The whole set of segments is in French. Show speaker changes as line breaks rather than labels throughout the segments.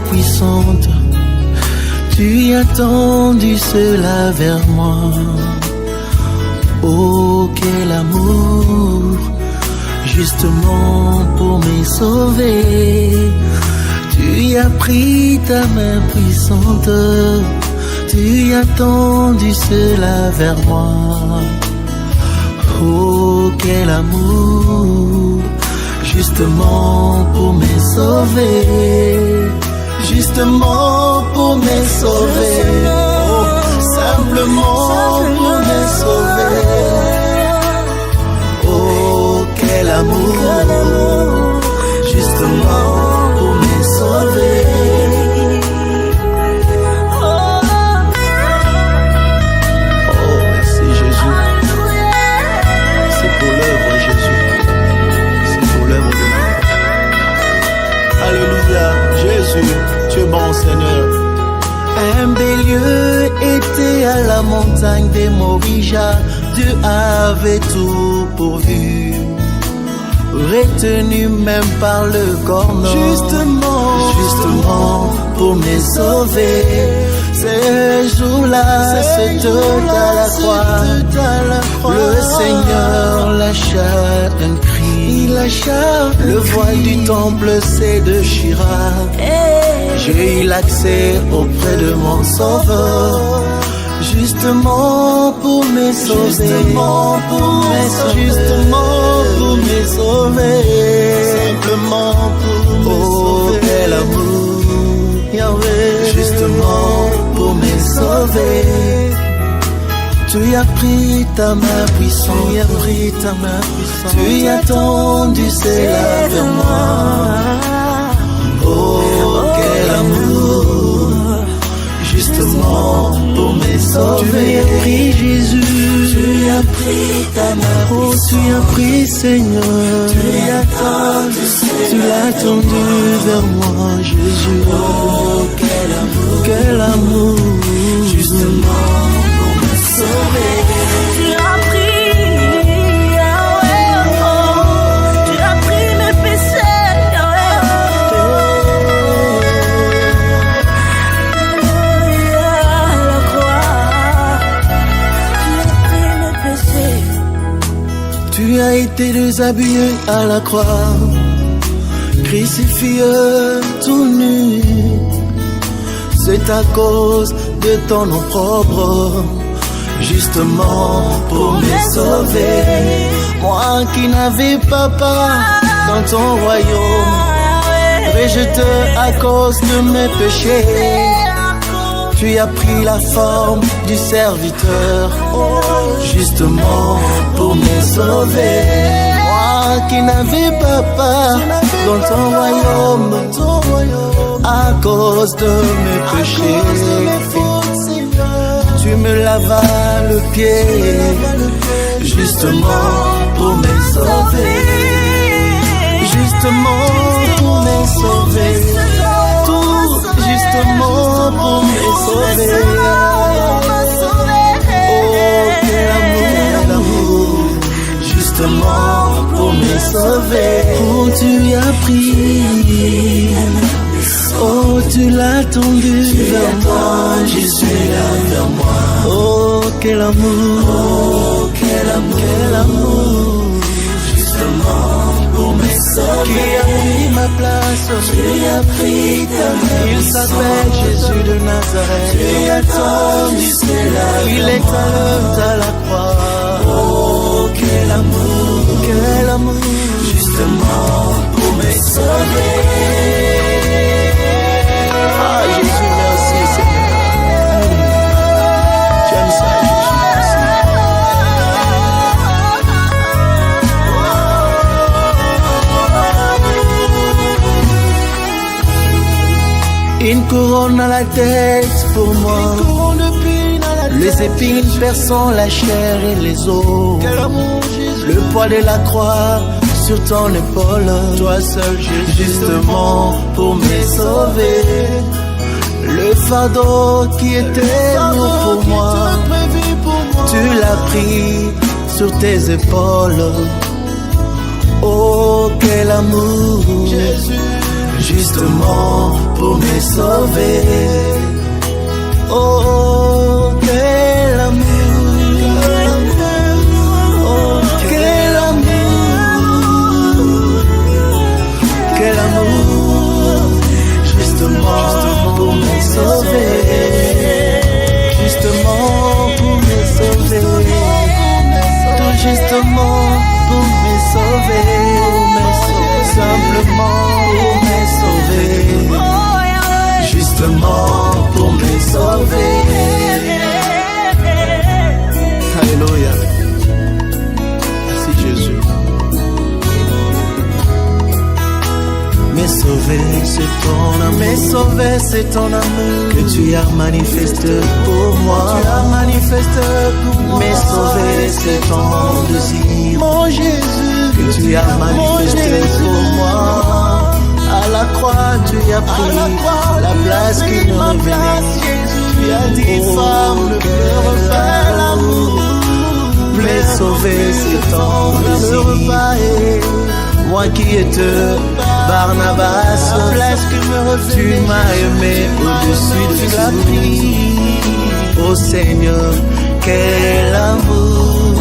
puissante, tu as tendu cela vers moi. Oh, quel amour, justement pour me sauver. Tu as pris ta main puissante, tu as tendu cela vers moi. Oh, quel amour, justement pour me sauver. Justement pour me sauver. Oh, simplement pour me sauver. Oh, quel amour, justement pour me sauver. Oh, merci Jésus. C'est pour l'œuvre Jésus. C'est pour l'œuvre de Dieu. Alléluia, Jésus, tu es bon Seigneur. Un bélier était à la montagne des Morija. Dieu avait tout pourvu, retenu même par le corps. Justement pour me sauver. Ce jour-là, c'est à la croix. Le Seigneur lâcha un cri. Le voile du temple s'est déchira. J'ai eu l'accès auprès de mon sauveur. Justement pour me sauver. Justement pour me sauver. Simplement pour me sauver. Oh, quel amour, Yahweh. Justement pour me sauver. Tu as pris ta main puissante. Tu as tendu cela vers moi. Oh, quel amour, justement pour me sauver. Tu as pris Jésus, tu as pris ta main. Oh, tu as pris Seigneur. Tu l'as tendu vers moi, Jésus. Oh, quel amour, justement pour me sauver.
Tu as pris, Yahweh, oh, tu as pris mes péchés, Yahweh, à la croix, tu as pris mes péchés.
Tu as été déshabillé à la croix, crucifié tout nu. C'est à cause de ton nom propre, justement pour me sauver. Moi qui n'avais pas part dans ton royaume, rejeté à cause de mes péchés. Tu as pris la forme du serviteur, justement pour me sauver. Moi qui n'avais pas part dans ton royaume, à cause de mes péchés. Tu me lavas le pied, justement pour me sauver. Justement pour me sauver. Tout justement pour me sauver. Oh, quel amour, justement pour me sauver. Oh, tu as pris. Oh, tu l'as tendu vers moi, Jésus, vers moi. Oh, quel amour, quel amour, justement pour me sauver. Qui a pris ma place, tu as pris ta main. Il s'appelle Jésus de Nazareth. Tu as tendu cela. Il est à la croix. Oh, quel amour, justement pour me sauver. Jésus, merci Seigneur. J'aime ça, Jésus, merci. Une couronne à la tête pour moi. Les épines perçant la chair et les os. Le poids de la croix sur ton épaule. Toi seul, Jésus, justement pour me sauver. Le fardeau qui était lourd pour moi, tu l'as pris sur tes épaules. Oh, quel amour, justement pour me sauver. Oh, quel amour, oh, quel amour, quel amour, justement pour me sauver, justement pour me sauver, tout justement pour me sauver, simplement pour me sauver, justement pour me sauver. Alléluia. Merci Jésus. Me sauver, c'est ton amour. Me sauver, c'est ton amour que tu as manifesté pour moi. Tu as manifesté pour moi. Me sauver, c'est ton désir, mon Jésus, que tu as manifesté pour moi. À la croix, tu as pris la place qui nous revenait. Tu as dit, femme, ne pleure pas l'amour. Me sauver, c'est ton désir. Moi qui étais Barnabas, tu m'as aimé au-dessus de la vie. Oh Seigneur, quel amour.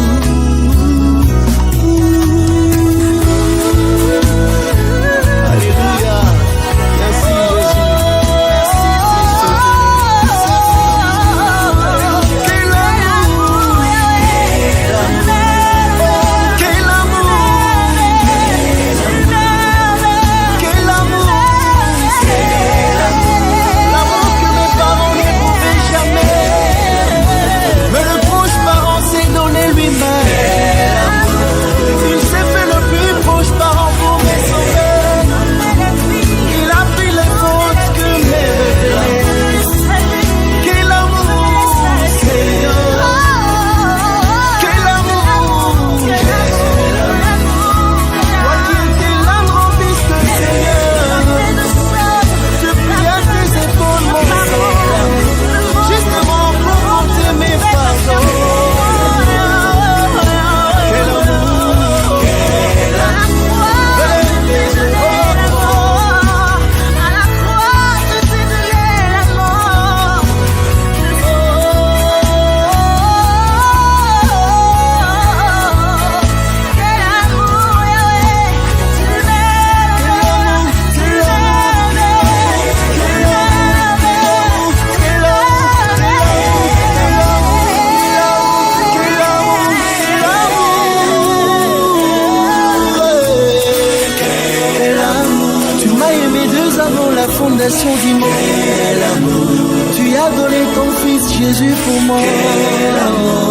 Du monde. Quel amour. Tu as donné ton fils Jésus pour moi. Quel amour.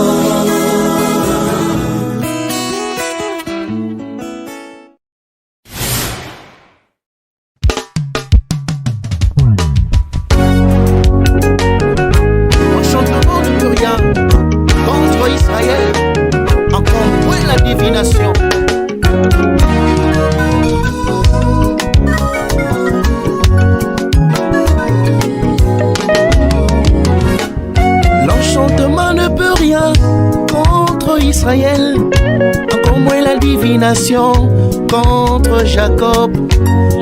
L'enchantement ne peut rien contre Israël, encore moins la divination. Contre Israël, encore moins la divination contre Jacob.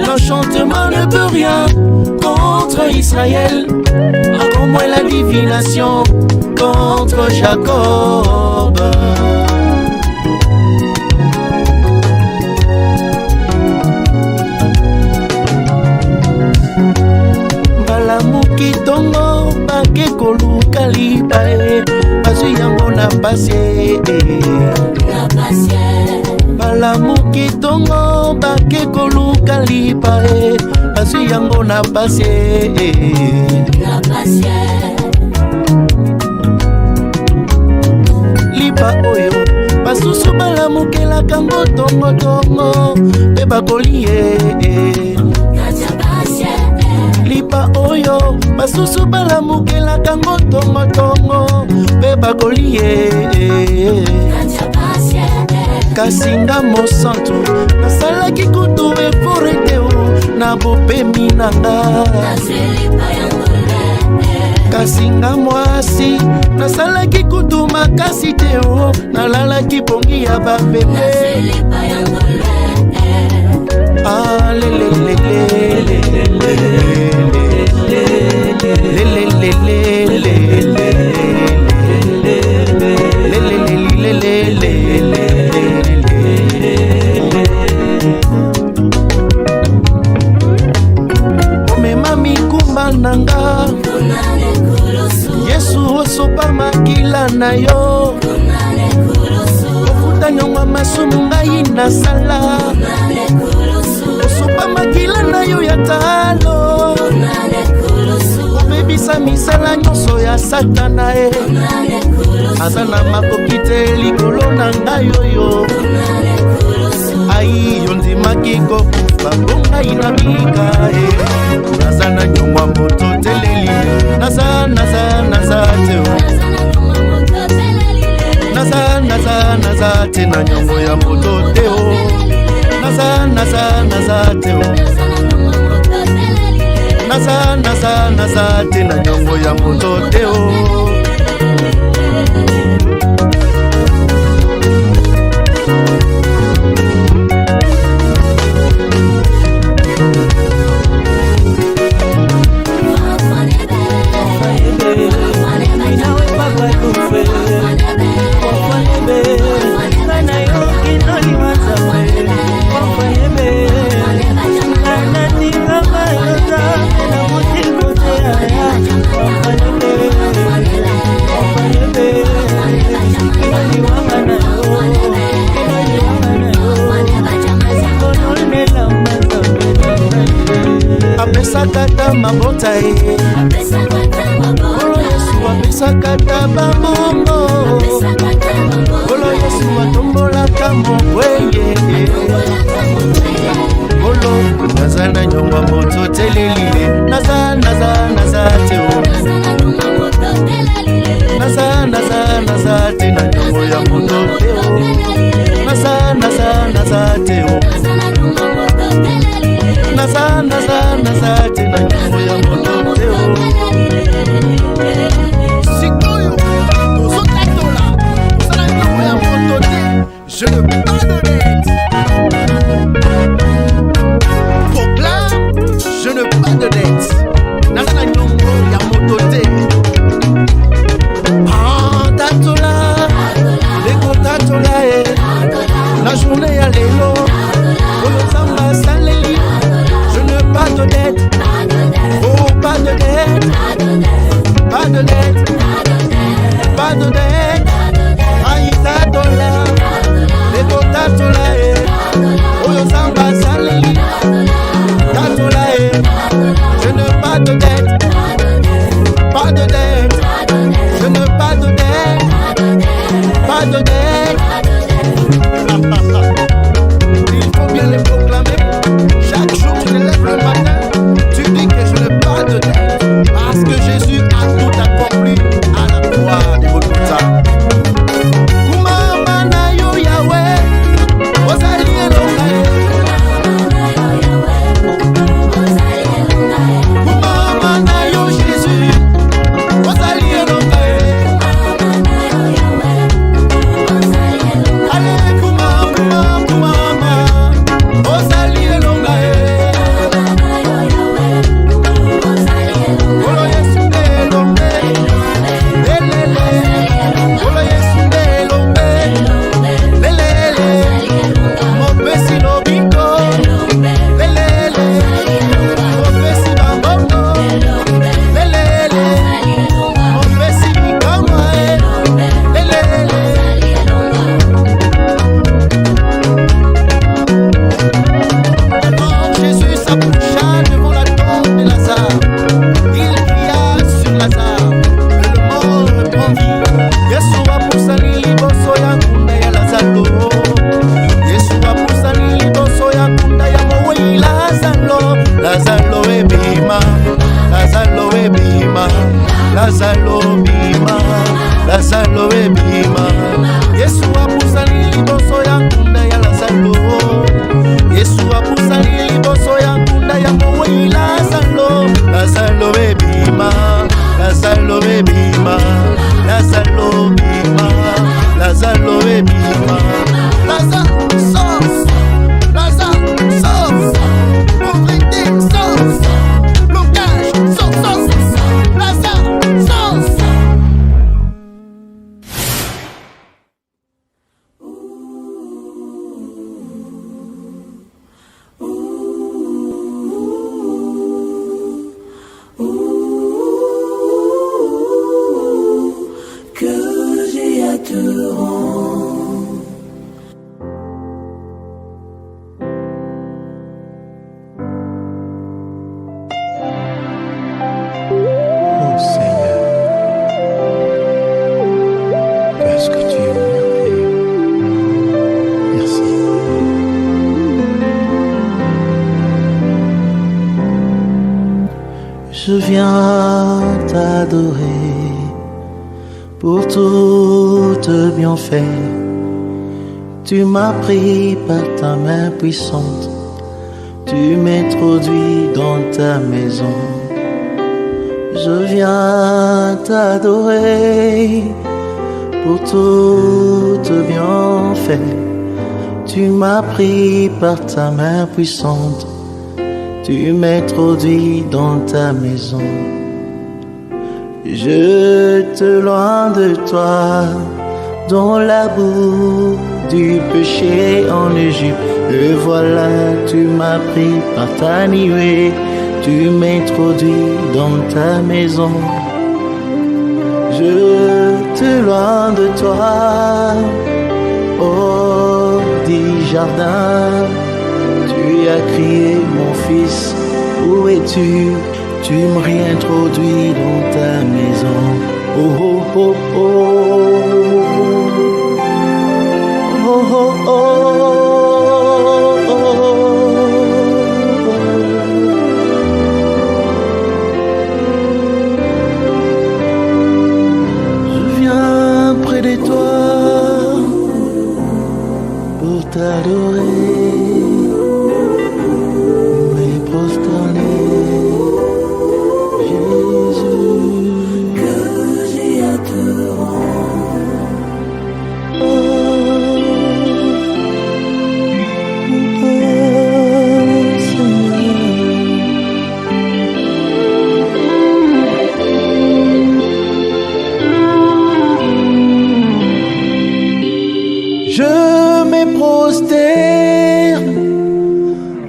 L'enchantement ne peut rien contre Israël, encore moins la divination contre Jacob. Balamuki tongo bake koluka libae. Bazui yango na pasie, balamuki tongo bake koluka lipae. Bazui yango na pasie, lipa oyo basusu balamukela kango tongo tongo pe bakolie. Lipa oyo basusu balamukela kango tongo tongo pe bakolie. Kasinga mosantu nasalaki kutu eforeteo na bopemi nanga. Kasinga mwasi nasalaki kutu makasi teo nalalaki pongi ya bapembe. Ah, le le le le le le omema mikumba nanga Yesu osopa makila na yo ofuta nyonga masumu ngai nasala osopa makila na yo ya talo obebisa misala nyonso ya satana e aza na makoki te likolo na ngai oyo ai yo ndimaki kokufa mpo ngai na bika e naza na nyongwa moto teleli naza te naza te na nyongo ya moto te o naza te o naza te na nyongo ya moto te o apesakata mabota e Olo Yesu apesakata babongo Olo Yesu atombolaka mokweye Olo naza na nyongwa moto telelile naza te o naza te na nyongo ya moto te o naza te o naza te na nyongo ya moto te o sikoyo tozotatola osala nyongo ya moto te je ne pas de dette proclame je ne pas de dette naza na nyongo ya moto te tatola leko tatola e la journée ya lelo oyo nzamba asaleli pas de dette, oh pas de dette, pas de dette, pas de dette, aïe tatola, lego tatola e, oyo samba saleli, tatola e, je ne pas de dette, pas de dette, je ne pas de dette, pas de dette. Il faut bien les proclamer. Chaque jour tu te lèves le matin, tu dis que je n'ai pas de dette parce que Jésus a tout accompli à la croix de Golgotha. Kumama na yo Yahweh, ozali elonga ye. Kumama na yo Jésus, ozali elonga ye. Allez kumama, ozali elonga ye. Lazaro ebima Yesu apusani liboso ya nkunda ya Lazaro Yesu apusani liboso ya nkunda ya mowe Lazaro Lazaro ebima Lazaro ebima Lazaro ebima Lazaro ebima Lazaro sauce Lazaro sauce t'adorer pour tout bienfait. Tu m'as pris par ta main puissante, tu m'introduis dans ta maison. Je viens t'adorer pour tout bienfait. Tu m'as pris par ta main puissante, tu m'introduis dans ta maison. Je te loin de toi, dans la boue du péché en Égypte. Et voilà, tu m'as pris par ta nuée, tu m'introduis dans ta maison. Je te loin de toi, hors du jardin. Tu as crié, mon fils, où es-tu? Tu me réintroduis dans ta maison. Oh oh oh oh. Oh oh oh. Je viens près de toi pour t'adorer, me prosterner. Je me prosterne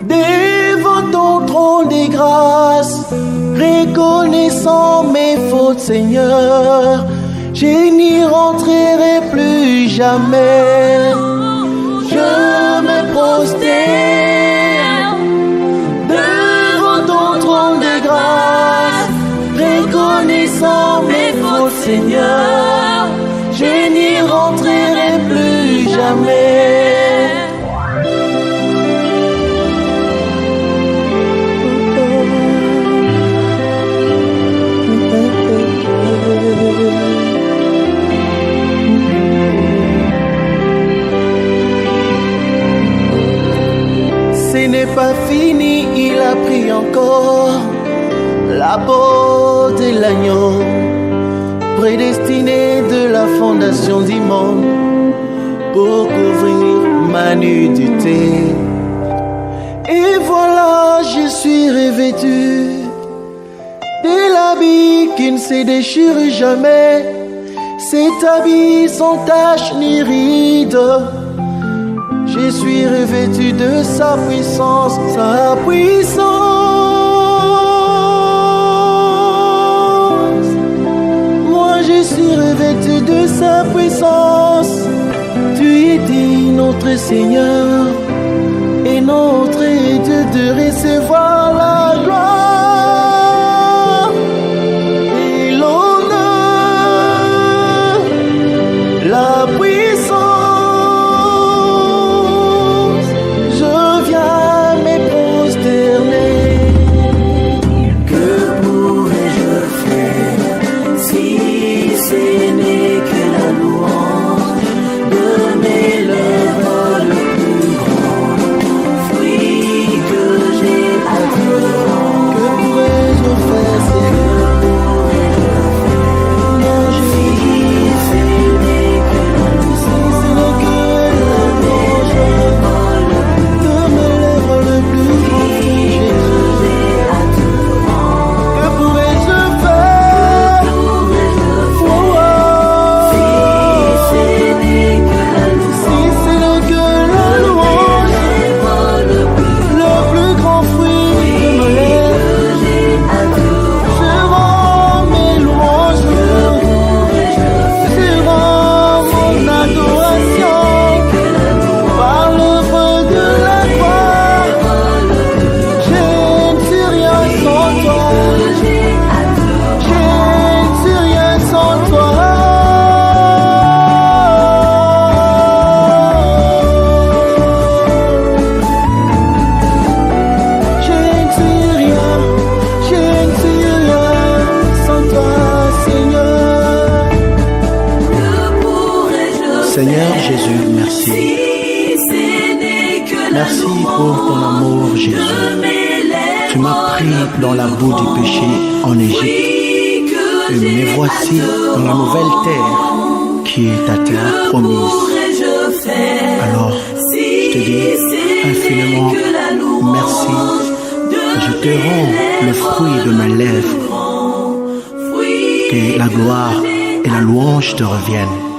devant ton trône de grâce, reconnaissant mes fautes, Seigneur. Je n'y rentrerai plus jamais. Je me prosterne devant ton trône de grâce, reconnaissant mes fautes, Seigneur. Je n'y rentrerai plus jamais. Ce n'est pas fini, il a pris encore la peau de l'agneau, prédestiné de la fondation du monde, pour couvrir ma nudité. Et voilà, je suis revêtu de l'habit qui ne se déchire jamais, cet habit sans tache ni ride. Je suis revêtu de sa puissance, sa puissance. Moi je suis revêtu de sa puissance. Tu es dit notre Seigneur et notre Dieu de recevoir la gloire et l'honneur, la puissance. Seigneur Jésus, merci. Merci pour ton amour, Jésus. Tu m'as pris dans la boue du péché en Égypte. Et me voici dans la nouvelle terre qui est ta terre promise. Alors, je te dis infiniment merci. Je te rends le fruit de mes lèvres. Que la gloire et la louange te reviennent.